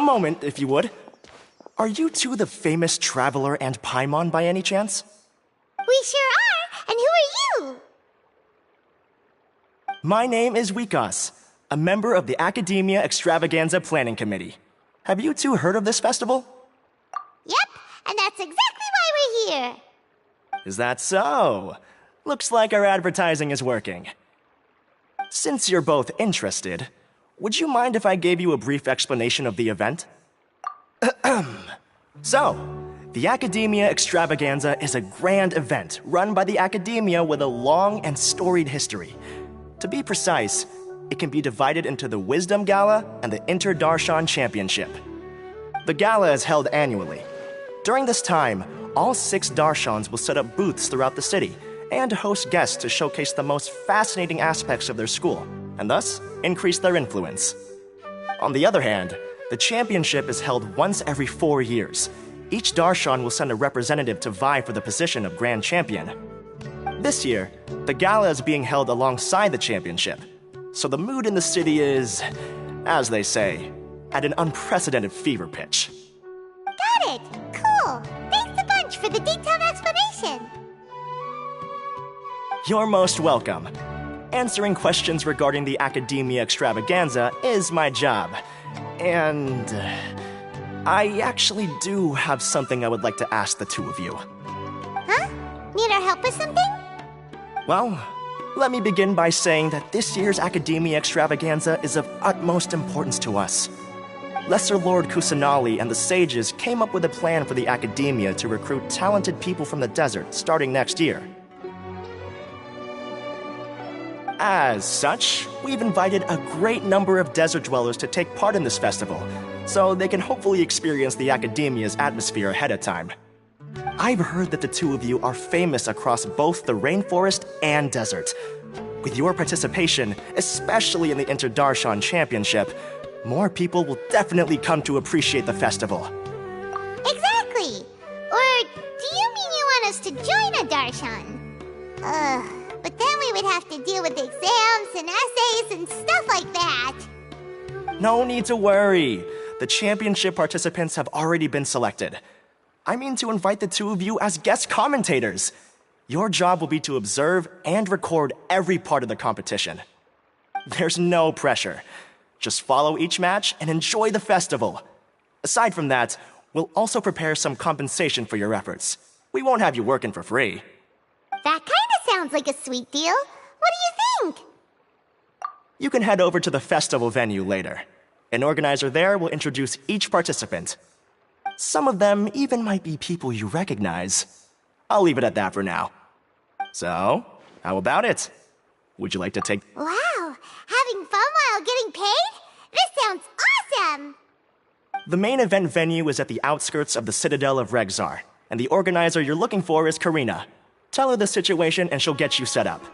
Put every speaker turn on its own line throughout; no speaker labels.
moment, if you would. Are you two the famous Traveler and Paimon by any chance?
We sure are! And who are you?
My name is Wikas, a member of the Academia Extravaganza Planning Committee. Have you two heard of this festival?
Yep, and that's exactly why we're here.
Is that so? Looks like our advertising is working. Since you're both interested, would you mind if I gave you a brief explanation of the event? So, the Academia Extravaganza is a grand event run by the Academia with a long and storied history. To be precise, it can be divided into the Wisdom Gala and the Inter-Darshan Championship. The gala is held annually. During this time, all 6 Darshans will set up booths throughout the city and host guests to showcase the most fascinating aspects of their school, and thus increase their influence. On the other hand, the championship is held once every 4 years. Each Darshan will send a representative to vie for the position of Grand Champion. This year, the gala is being held alongside the championship, so the mood in the city is, as they say, at an unprecedented fever pitch.
Got it! Cool! Thanks a bunch for the detailed explanation!
You're most welcome. Answering questions regarding the Academia Extravaganza is my job. And I actually do have something I would like to ask the two of you.
Huh? Need our help with something?
Well, let me begin by saying that this year's Academia Extravaganza is of utmost importance to us. Lesser Lord Kusanali and the sages came up with a plan for the Academia to recruit talented people from the desert starting next year. As such, we've invited a great number of desert dwellers to take part in this festival, so they can hopefully experience the Academia's atmosphere ahead of time. I've heard that the two of you are famous across both the rainforest and desert. With your participation, especially in the Inter-Darshan Championship, more people will definitely come to appreciate the festival.
Exactly! Or do you mean you want us to join a Darshan? But then we would have to deal with exams and essays and stuff like that.
No need to worry. The championship participants have already been selected. I mean to invite the two of you as guest commentators. Your job will be to observe and record every part of the competition. There's no pressure. Just follow each match and enjoy the festival. Aside from that, we'll also prepare some compensation for your efforts. We won't have you working for free.
That kinda sounds like a sweet deal. What do you think?
You can head over to the festival venue later. An organizer there will introduce each participant. Some of them even might be people you recognize. I'll leave it at that for now. So, how about it? Would you like to take...
Wow! Having fun while getting paid? This sounds awesome!
The main event venue is at the outskirts of the Citadel of Regzar, and the organizer you're looking for is Karina. Tell her the situation and she'll get you set up.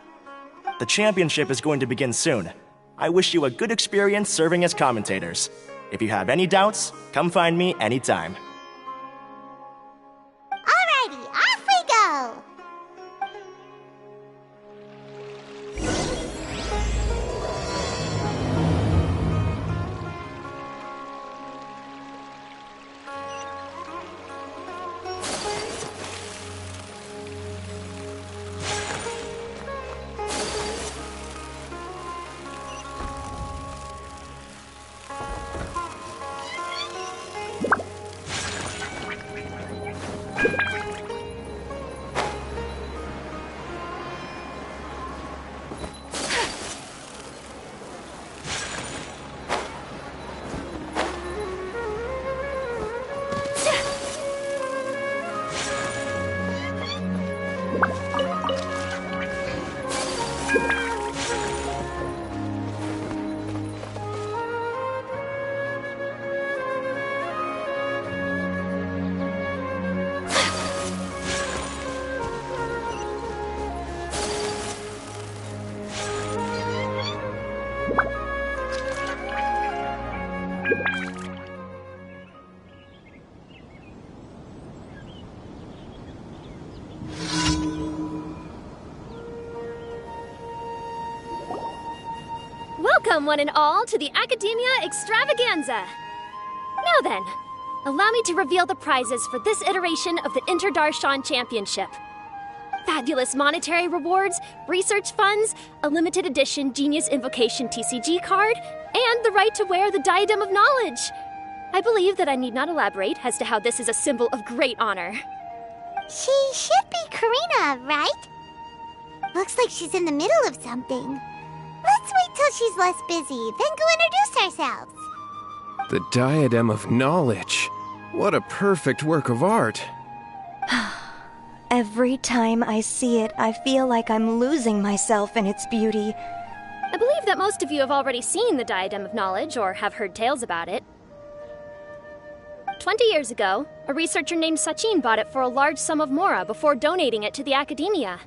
The championship is going to begin soon. I wish you a good experience serving as commentators. If you have any doubts, come find me anytime.
Alrighty, off we go!
Welcome, one and all, to the Academia Extravaganza! Now then, allow me to reveal the prizes for this iteration of the Inter-Darshan Championship. Fabulous monetary rewards, research funds, a limited edition Genius Invocation TCG card, and the right to wear the Diadem of Knowledge. I believe that I need not elaborate as to how this is a symbol of great honor.
She should be Karina, right? Looks like she's in the middle of something. Let's wait till she's less busy, then go introduce ourselves.
The Diadem of Knowledge. What a perfect work of art.
Every time I see it, I feel like I'm losing myself in its beauty.
I believe that most of you have already seen the Diadem of Knowledge or have heard tales about it. 20 years ago, a researcher named Sachin bought it for a large sum of mora before donating it to the Academia.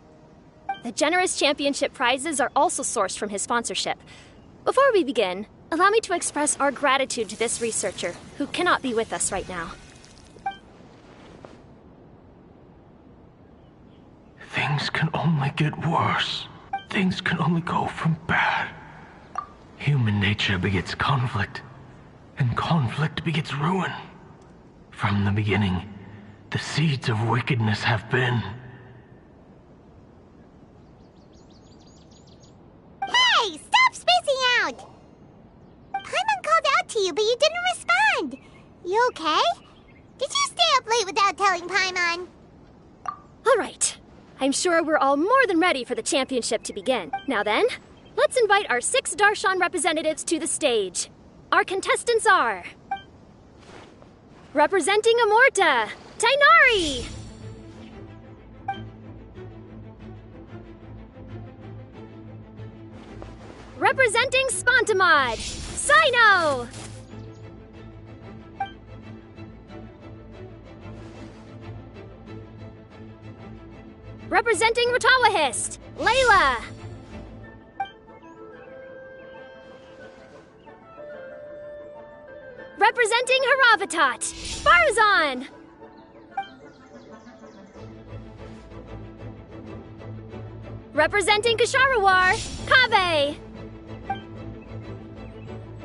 The generous championship prizes are also sourced from his sponsorship. Before we begin, allow me to express our gratitude to this researcher, who cannot be with us right now.
Things can only get worse. Things can only go from bad. Human nature begets conflict, and conflict begets ruin. From the beginning, the seeds of wickedness have been.
Hey, stop spacing out! Paimon called out to you, but you didn't respond. You okay? Did you stay up late without telling Paimon?
All right. I'm sure we're all more than ready for the championship to begin. Now then, let's invite our 6 Darshan representatives to the stage. Our contestants are... representing Amorta, Tainari! Representing Spontamod, Sino! Representing Ratawahist, Layla! Representing Haravatat, Barzan! Representing Kasharawar, Kaveh!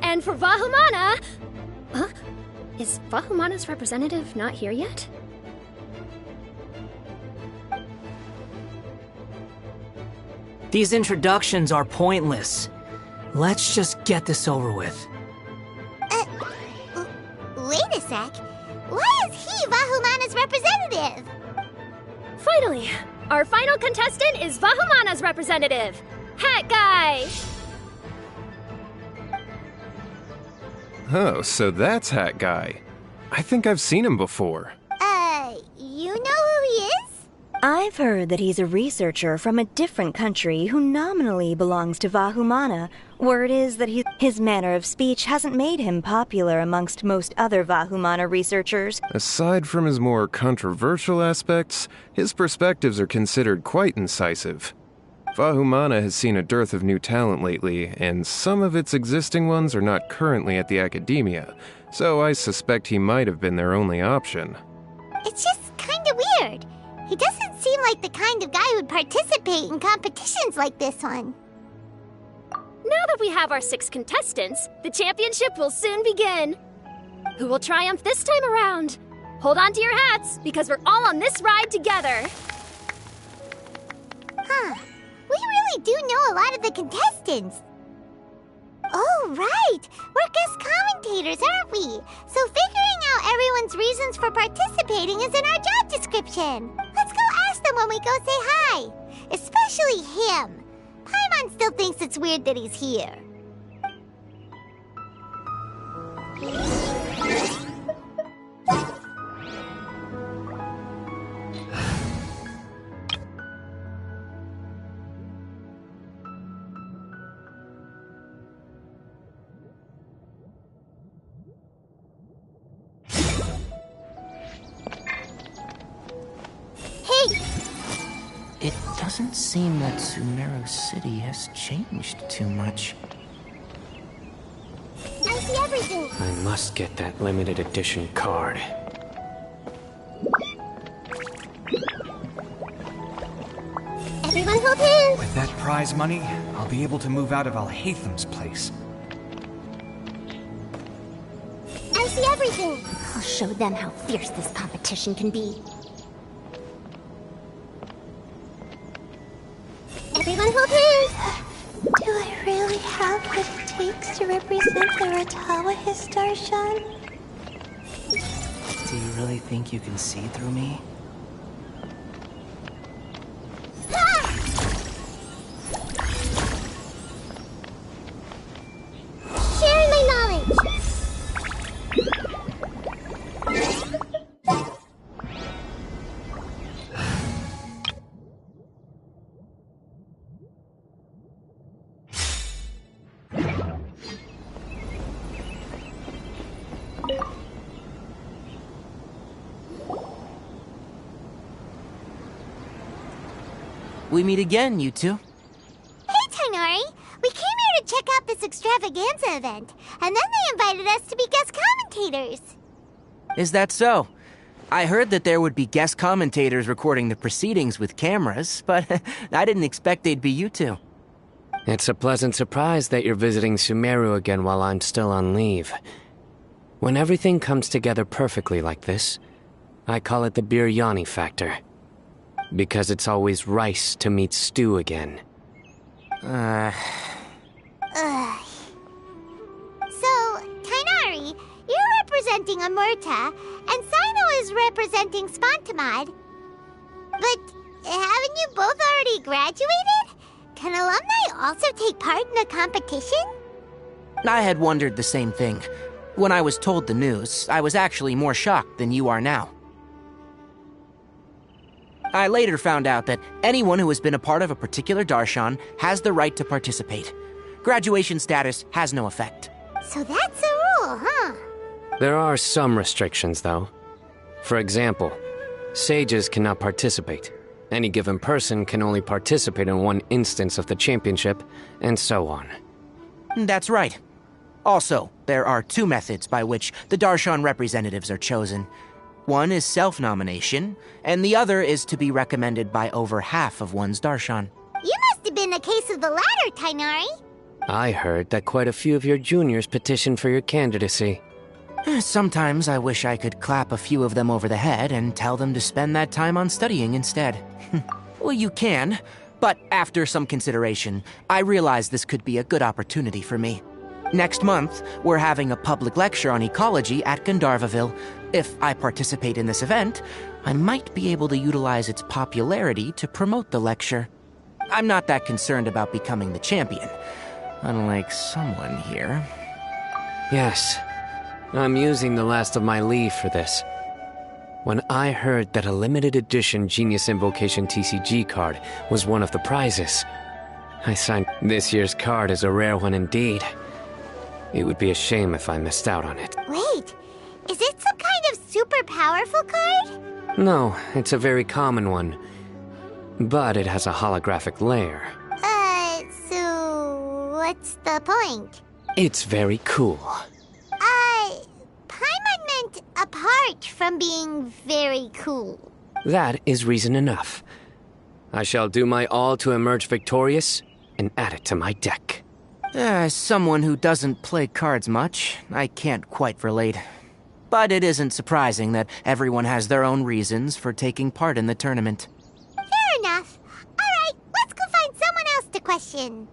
And for Vahumana... Huh? Is Vahumana's representative not here yet?
These introductions are pointless. Let's just get this over with.
Wait a sec. Why is he Vahumana's representative?
Finally, our final contestant is Vahumana's representative, Hat Guy!
Oh, so that's Hat Guy. I think I've seen him before.
You know who he is?
I've heard that he's a researcher from a different country who nominally belongs to Vahumana. Word is that his manner of speech hasn't made him popular amongst most other Vahumana researchers.
Aside from his more controversial aspects, his perspectives are considered quite incisive. Vahumana has seen a dearth of new talent lately, and some of its existing ones are not currently at the Academia, so I suspect he might have been their only option.
It's just kinda weird. He doesn't seem like the kind of guy who'd participate in competitions like this one.
Now that we have our 6 contestants, the championship will soon begin. Who will triumph this time around? Hold on to your hats, because we're all on this ride together.
Huh. We really do know a lot of the contestants. Oh, right! We're guest commentators, aren't we? So figuring out everyone's reasons for participating is in our job description. Let's go ask them when we go say hi. Especially him. Paimon still thinks it's weird that he's here.
It doesn't seem that Sumeru City has changed too much.
I see everything.
I must get that limited edition card.
Everyone hold hands.
With that prize money, I'll be able to move out of Alhatham's place.
I see see everything.
I'll show them how fierce this competition can be.
Everyone hold hands. Do I really have what it takes to represent the Ratawahist, Darshan?
Do you really think you can see through me?
Sharing my knowledge.
We meet again, you two.
Hey, Tighnari. We came here to check out this extravaganza event, and then they invited us to be guest commentators.
Is that so? I heard that there would be guest commentators recording the proceedings with cameras, but I didn't expect they'd be you two.
It's a pleasant surprise that you're visiting Sumeru again while I'm still on leave. When everything comes together perfectly like this, I call it the biryani factor. Because it's always rice to meet stew again.
So, Tighnari, you're representing Amurta, and Sino is representing Spantamad. But haven't you both already graduated? Can alumni also take part in the competition?
I had wondered the same thing. When I was told the news, I was actually more shocked than you are now. I later found out that anyone who has been a part of a particular Darshan has the right to participate. Graduation status has no effect.
So that's a rule, huh?
There are some restrictions, though. For example, sages cannot participate. Any given person can only participate in one instance of the championship, and so on.
That's right. Also, there are two methods by which the Darshan representatives are chosen. One is self-nomination, and the other is to be recommended by over half of one's Darshan.
You must have been a case of the latter, Tighnari.
I heard that quite a few of your juniors petitioned for your candidacy.
Sometimes I wish I could clap a few of them over the head and tell them to spend that time on studying instead. Well, you can, but after some consideration, I realized this could be a good opportunity for me. Next month, we're having a public lecture on ecology at Gandharvaville. If I participate in this event, I might be able to utilize its popularity to promote the lecture. I'm not that concerned about becoming the champion, unlike someone here.
Yes, I'm using the last of my leave for this. When I heard that a limited edition Genius Invocation TCG card was one of the prizes, I signed. This year's card is a rare one indeed. It would be a shame if I missed out on it.
Wait, is it some kind of super powerful card?
No, it's a very common one. But it has a holographic layer.
So what's the point?
It's very cool.
Paimon meant apart from being very cool.
That is reason enough. I shall do my all to emerge victorious and add it to my deck.
As someone who doesn't play cards much, I can't quite relate. But it isn't surprising that everyone has their own reasons for taking part in the tournament.
Fair enough. Alright, let's go find someone else to question.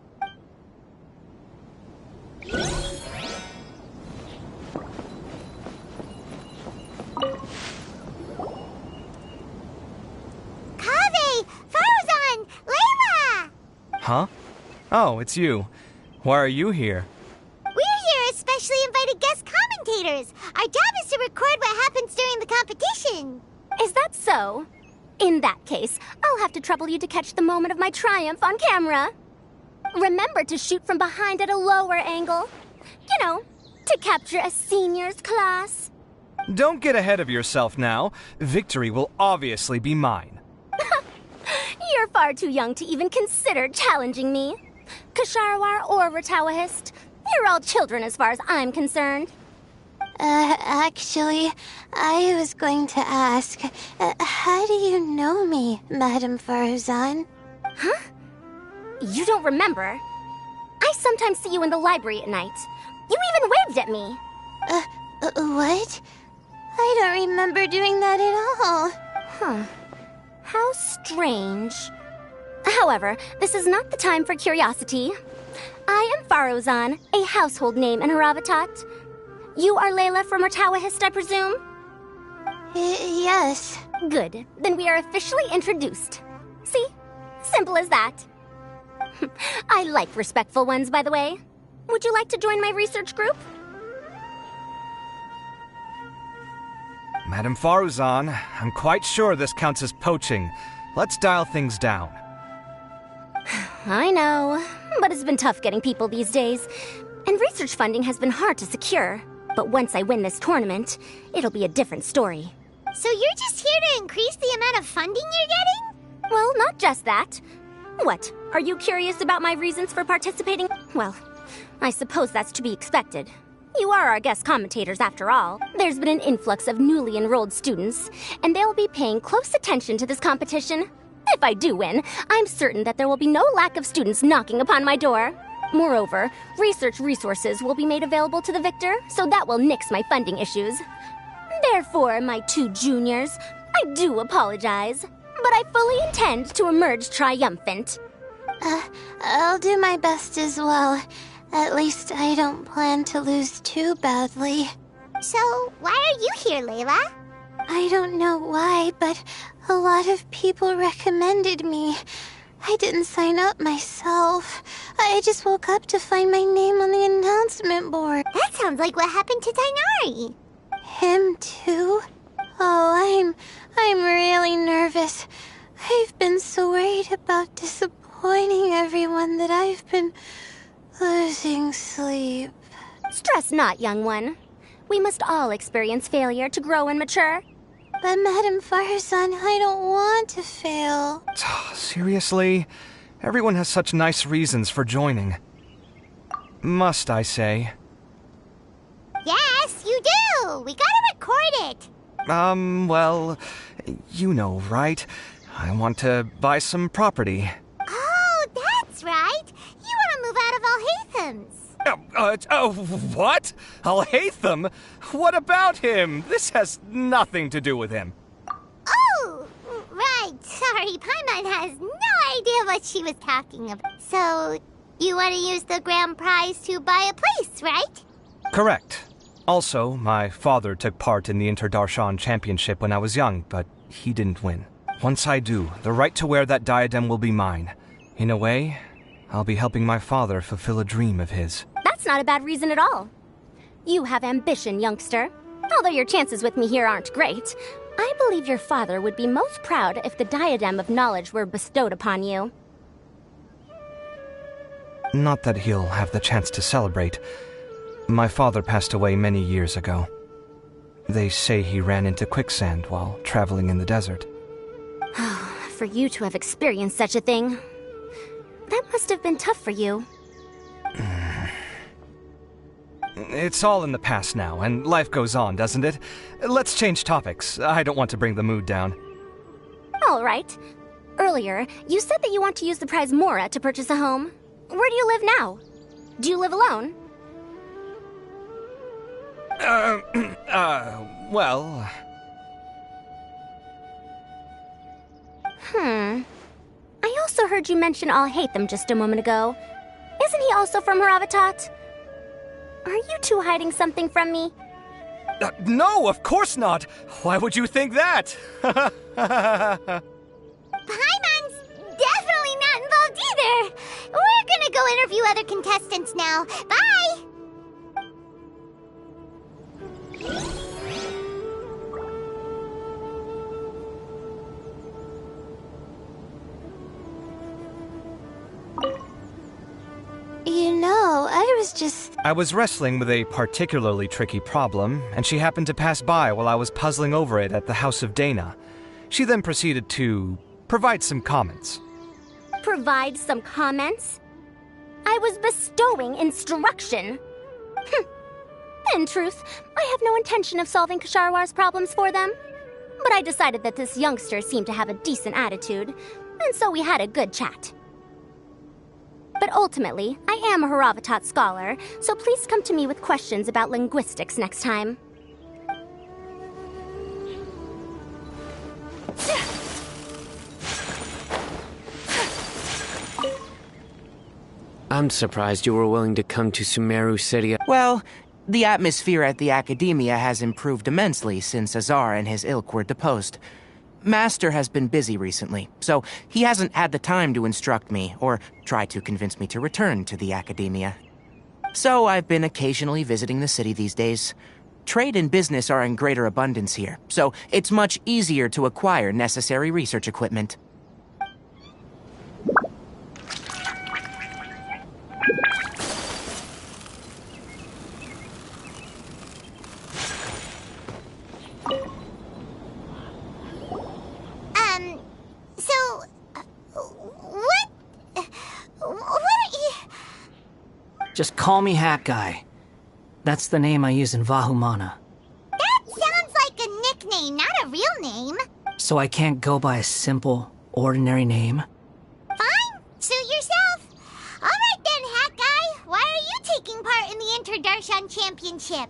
Kaveh! Faruzan! Layla!
Huh? Oh, it's you. Why are you here?
We're here as specially invited guest commentators. Our job is to record what happens during the competition.
Is that so? In that case, I'll have to trouble you to catch the moment of my triumph on camera. Remember to shoot from behind at a lower angle. You know, to capture a seniors class.
Don't get ahead of yourself now. Victory will obviously be mine.
You're far too young to even consider challenging me. Kshahrewar or Ratawahist, you're all children as far as I'm concerned.
Actually, I was going to ask, how do you know me, Madame Faruzan?
Huh? You don't remember? I sometimes see you in the library at night. You even waved at me.
What? I don't remember doing that at all.
Huh. How strange. However, this is not the time for curiosity. I am Faruzan, a household name in Haravatat. You are Layla from Ortawahist, I presume?
Yes.
Good. Then we are officially introduced. See? Simple as that. I like respectful ones, by the way. Would you like to join my research group?
Madam Faruzan, I'm quite sure this counts as poaching. Let's dial things down.
I know, but it's been tough getting people these days. And research funding has been hard to secure. But once I win this tournament, it'll be a different story.
So you're just here to increase the amount of funding you're getting?
Well, not just that. What, are you curious about my reasons for participating? Well, I suppose that's to be expected. You are our guest commentators, after all. There's been an influx of newly enrolled students, and they'll be paying close attention to this competition. If I do win, I'm certain that there will be no lack of students knocking upon my door. Moreover, research resources will be made available to the victor, so that will nix my funding issues. Therefore, my two juniors, I do apologize, but I fully intend to emerge triumphant.
I'll do my best as well. At least I don't plan to lose too badly. So, why are you here, Layla? I don't know why, but a lot of people recommended me. I didn't sign up myself. I just woke up to find my name on the announcement board. That sounds like what happened to Tainari. Him too? Oh, I'm really nervous. I've been so worried about disappointing everyone that I've been losing sleep.
Stress not, young one. We must all experience failure to grow and mature.
But Madam Faruzan, I don't want to fail.
Seriously? Everyone has such nice reasons for joining. Must I say?
Yes, you do! We gotta record it!
Well, you know, right? I want to buy some property.
Oh, that's right! You want to move out of Alhatham's.
What? Alhaitham? What about him? This has nothing to do with him.
Oh, right. Sorry, Paimon has no idea what she was talking about. So, you want to use the grand prize to buy a place, right?
Correct. Also, my father took part in the Interdarshan Championship when I was young, but he didn't win. Once I do, the right to wear that diadem will be mine. In a way, I'll be helping my father fulfill a dream of his.
That's not a bad reason at all. You have ambition, youngster. Although your chances with me here aren't great, I believe your father would be most proud if the diadem of knowledge were bestowed upon you.
Not that he'll have the chance to celebrate. My father passed away many years ago. They say he ran into quicksand while traveling in the desert.
For you to have experienced such a thing, that must have been tough for you.
It's all in the past now, and life goes on, doesn't it? Let's change topics. I don't want to bring the mood down.
All right. Earlier, you said that you want to use the prize Mora to purchase a home. Where do you live now? Do you live alone?
Well...
I also heard you mention Alhaitham just a moment ago. Isn't he also from Haravatat? Are you two hiding something from me?
No, of course not! Why would you think that?
Paimon's definitely not involved either! We're gonna go interview other contestants now. Bye! You know, I
was wrestling with a particularly tricky problem, and she happened to pass by while I was puzzling over it at the House of Dana. She then proceeded to provide some comments.
Provide some comments? I was bestowing instruction. In truth, I have no intention of solving Ksharowar's problems for them. But I decided that this youngster seemed to have a decent attitude, and so we had a good chat. But ultimately, I am a Haravatat scholar, so please come to me with questions about linguistics next time.
I'm surprised you were willing to come to Sumeru City.
Well, the atmosphere at the Academia has improved immensely since Azar and his ilk were deposed. Master has been busy recently, so he hasn't had the time to instruct me or try to convince me to return to the Academia. So I've been occasionally visiting the city these days. Trade and business are in greater abundance here, so it's much easier to acquire necessary research equipment.
Just call me Hat Guy. That's the name I use in Vahumana.
That sounds like a nickname, not a real name.
So I can't go by a simple, ordinary name?
Fine, suit yourself. Alright then, Hat Guy. Why are you taking part in the Interdarshan Championship?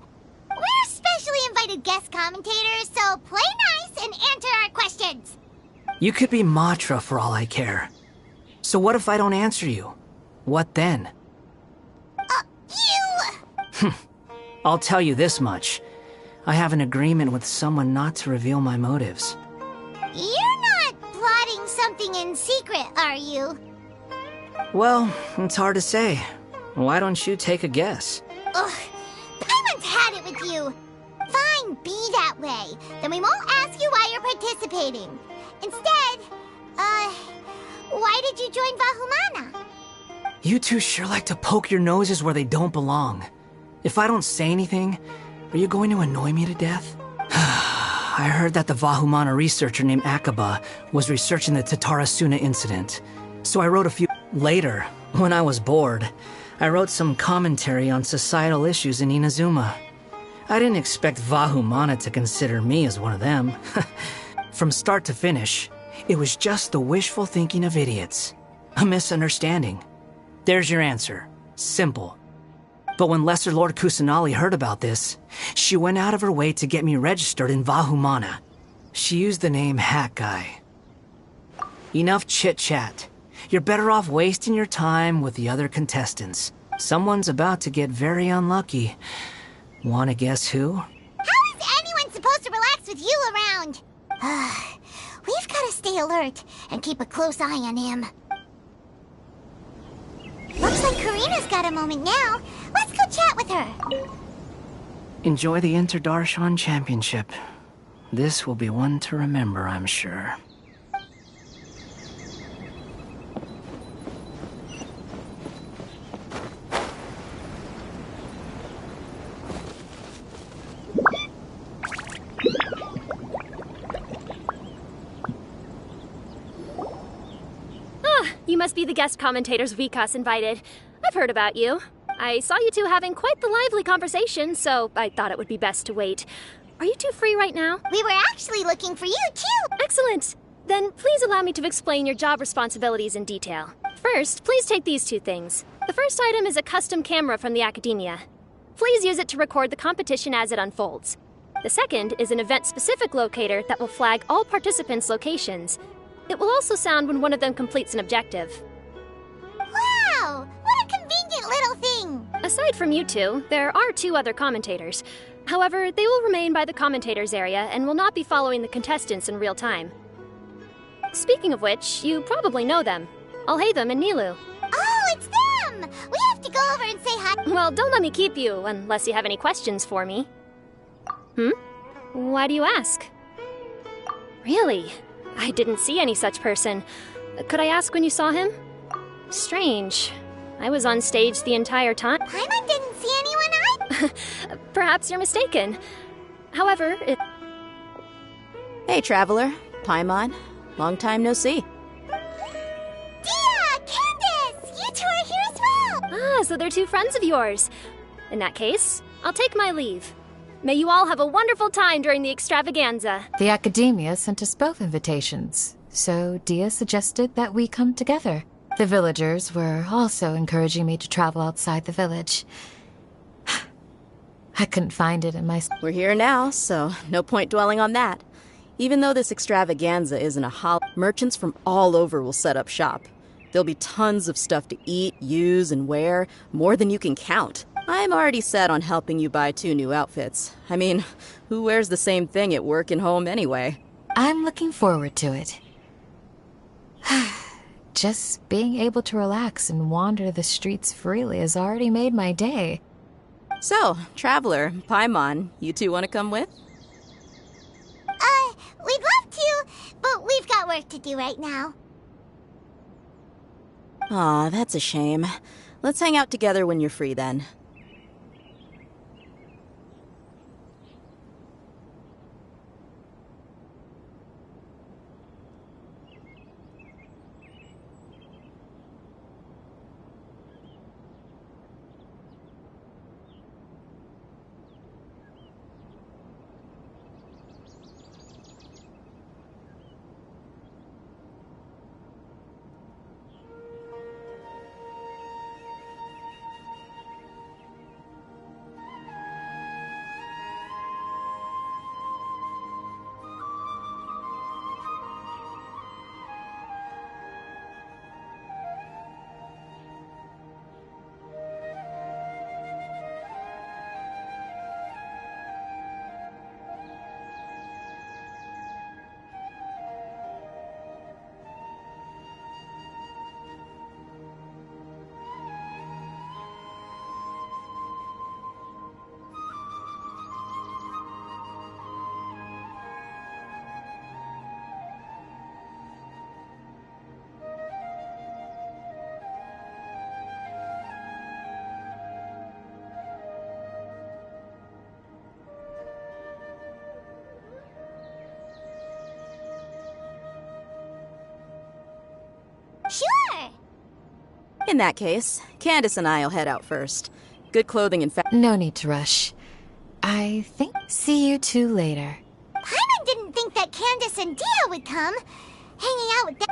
We're specially invited guest commentators, so play nice and answer our questions.
You could be Matra for all I care. So what if I don't answer you? What then?
You!
I'll tell you this much. I have an agreement with someone not to reveal my motives.
You're not plotting something in secret, are you?
Well, it's hard to say. Why don't you take a guess?
Ugh, Paimon's had it with you. Fine, be that way. Then we won't ask you why you're participating. Instead, why did you join Vahumana?
You two sure like to poke your noses where they don't belong. If I don't say anything, are you going to annoy me to death? I heard that the Vahumana researcher named Akaba was researching the Tatarasuna incident. So I wrote a few... Later, when I was bored, I wrote some commentary on societal issues in Inazuma. I didn't expect Vahumana to consider me as one of them. From start to finish, it was just the wishful thinking of idiots. A misunderstanding. There's your answer. Simple. But when Lesser Lord Kusanali heard about this, she went out of her way to get me registered in Vahumana. She used the name Hat Guy. Enough chit-chat. You're better off wasting your time with the other contestants. Someone's about to get very unlucky. Wanna guess who?
How is anyone supposed to relax with you around? We've gotta stay alert and keep a close eye on him. Looks like Karina's got a moment now. Let's go chat with her.
Enjoy the Interdarshan Championship. This will be one to remember, I'm sure.
You must be the guest commentators Vikas invited. I've heard about you. I saw you two having quite the lively conversation, so I thought it would be best to wait. Are you two free right now?
We were actually looking for you, too.
Excellent. Then please allow me to explain your job responsibilities in detail. First, please take these two things. The first item is a custom camera from the Academia. Please use it to record the competition as it unfolds. The second is an event-specific locator that will flag all participants' locations. It will also sound when one of them completes an objective.
Wow! What a convenient little thing!
Aside from you two, there are two other commentators. However, they will remain by the commentators area and will not be following the contestants in real time. Speaking of which, you probably know them. Alhaitham and Nilou.
Oh, it's them! We have to go over and say hi.
Well, don't let me keep you, unless you have any questions for me. Why do you ask? Really? I didn't see any such person. Could I ask when you saw him? Strange. I was on stage the entire time.
Paimon didn't see anyone either.
Perhaps you're mistaken. However,
Hey, Traveler. Paimon. Long time no see.
Dia! Candace! You two are here as well!
Ah, so they're two friends of yours. In that case, I'll take my leave. May you all have a wonderful time during the extravaganza.
The Academia sent us both invitations, so Dia suggested that we come together. The villagers were also encouraging me to travel outside the village. I couldn't find it in my...
We're here now, so no point dwelling on that. Even though this extravaganza isn't a merchants from all over will set up shop. There'll be tons of stuff to eat, use, and wear, more than you can count. I'm already set on helping you buy 2 new outfits. I mean, who wears the same thing at work and home anyway?
I'm looking forward to it. Just being able to relax and wander the streets freely has already made my day.
So, Traveler, Paimon, you two want to come with?
We'd love to, but we've got work to do right now.
Aw, that's a shame. Let's hang out together when you're free then.
Sure!
In that case, Candace and I'll head out first. Good clothing and
No need to rush. I think see you two later.
Paimon didn't think that Candace and Dia would come. Hanging out with them.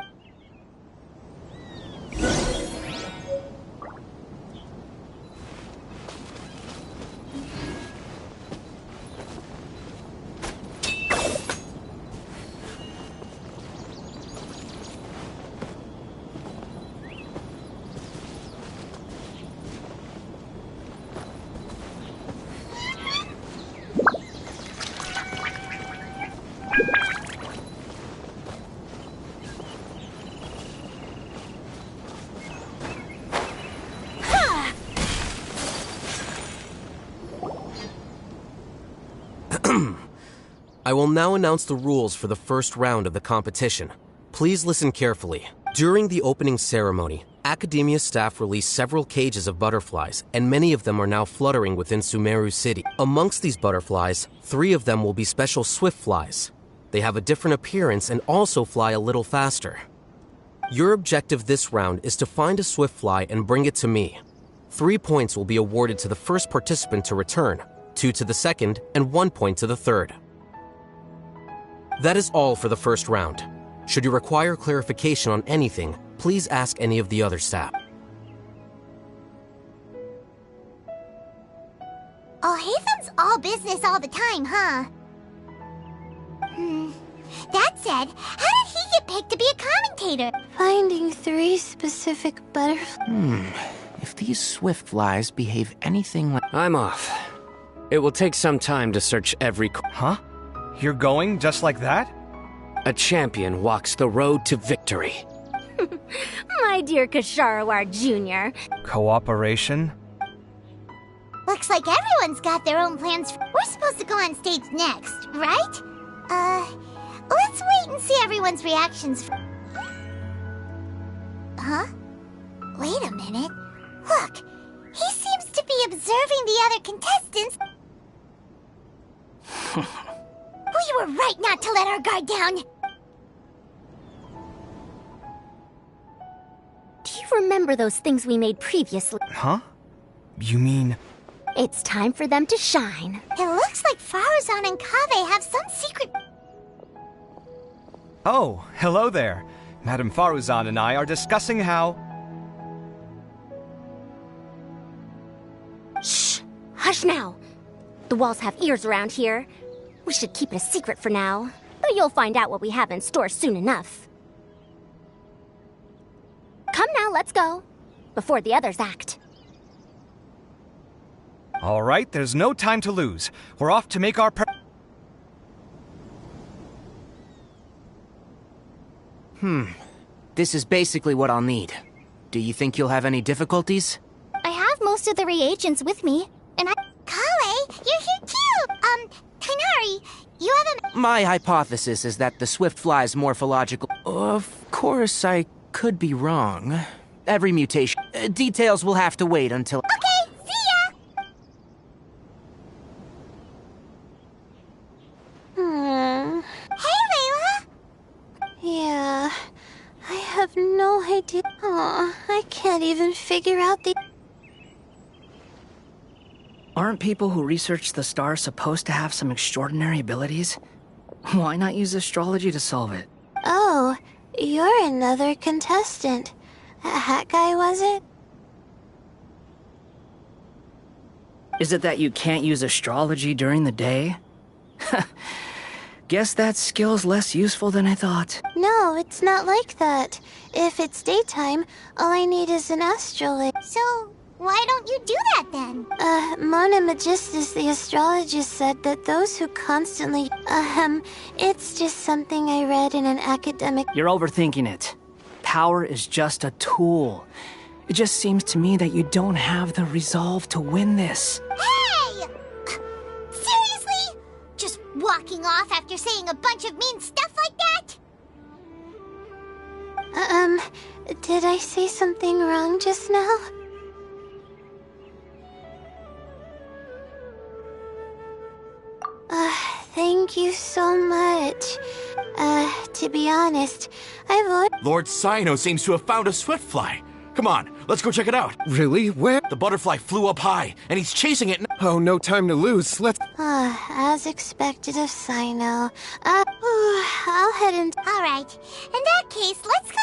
I will now announce the rules for the first round of the competition. Please listen carefully. During the opening ceremony, Academia staff released several cages of butterflies, and many of them are now fluttering within Sumeru City. Amongst these butterflies, 3 of them will be special swift flies. They have a different appearance and also fly a little faster. Your objective this round is to find a swift fly and bring it to me. 3 points will be awarded to the first participant to return, 2 to the second, and 1 point to the third. That is all for the first round. Should you require clarification on anything, please ask any of the other staff.
Alhaitham's all business all the time, huh? That said, how did he get picked to be a commentator?
Finding 3 specific butterflies.
If these swift flies behave anything like...
I'm off. It will take some time to search every...
Huh? You're going just like that?
A champion walks the road to victory.
My dear Kasharawar Jr.
Cooperation?
Looks like everyone's got their own plans. We're supposed to go on stage next, right? Let's wait and see everyone's reactions. Huh? Wait a minute. Look, he seems to be observing the other contestants. We were right not to let our guard down.
Do you remember those things we made previously?
Huh? You mean...
It's time for them to shine.
It looks like Faruzan and Kaveh have some secret...
Oh, hello there. Madame Faruzan and I are discussing how...
Shh! Hush now! The walls have ears around here. We should keep it a secret for now, but you'll find out what we have in store soon enough. Come now.
let's go. Before the others act.
All right, there's no time to lose. We're off to make our
This is basically what I'll need. Do you think you'll have any difficulties?
I have most of the reagents with me, and Kale, you're here too! Tighnari, you have
My hypothesis is that the Swiftfly's morphological... Of course, I could be wrong. Every mutation... details will have to wait until...
Okay, see ya! Hey, Layla!
Yeah, I have no idea. Aw, I can't even figure out the...
Aren't people who research the stars supposed to have some extraordinary abilities? Why not use astrology to solve it?
Oh, you're another contestant. A hat guy, was it?
Is it that you can't use astrology during the day? Guess that skill's less useful than I thought.
No, it's not like that. If it's daytime, all I need is an astrolabe.
So, why don't you do that then?
Mona Magistus, the astrologist, said that those who constantly... it's just something I read in an academic...
You're overthinking it. Power is just a tool. It just seems to me that you don't have the resolve to win this.
Hey! Seriously? Just walking off after saying a bunch of mean stuff like that?
Did I say something wrong just now? Thank you so much. To be honest, I've always...
Lord Cyno seems to have found a Swiftfly. Come on, let's go check it out.
Really? Where?
The butterfly flew up high, and he's chasing it.
Oh, no time to lose. Let's...
as expected of Cyno. I'll head in...
Alright, in that case, let's go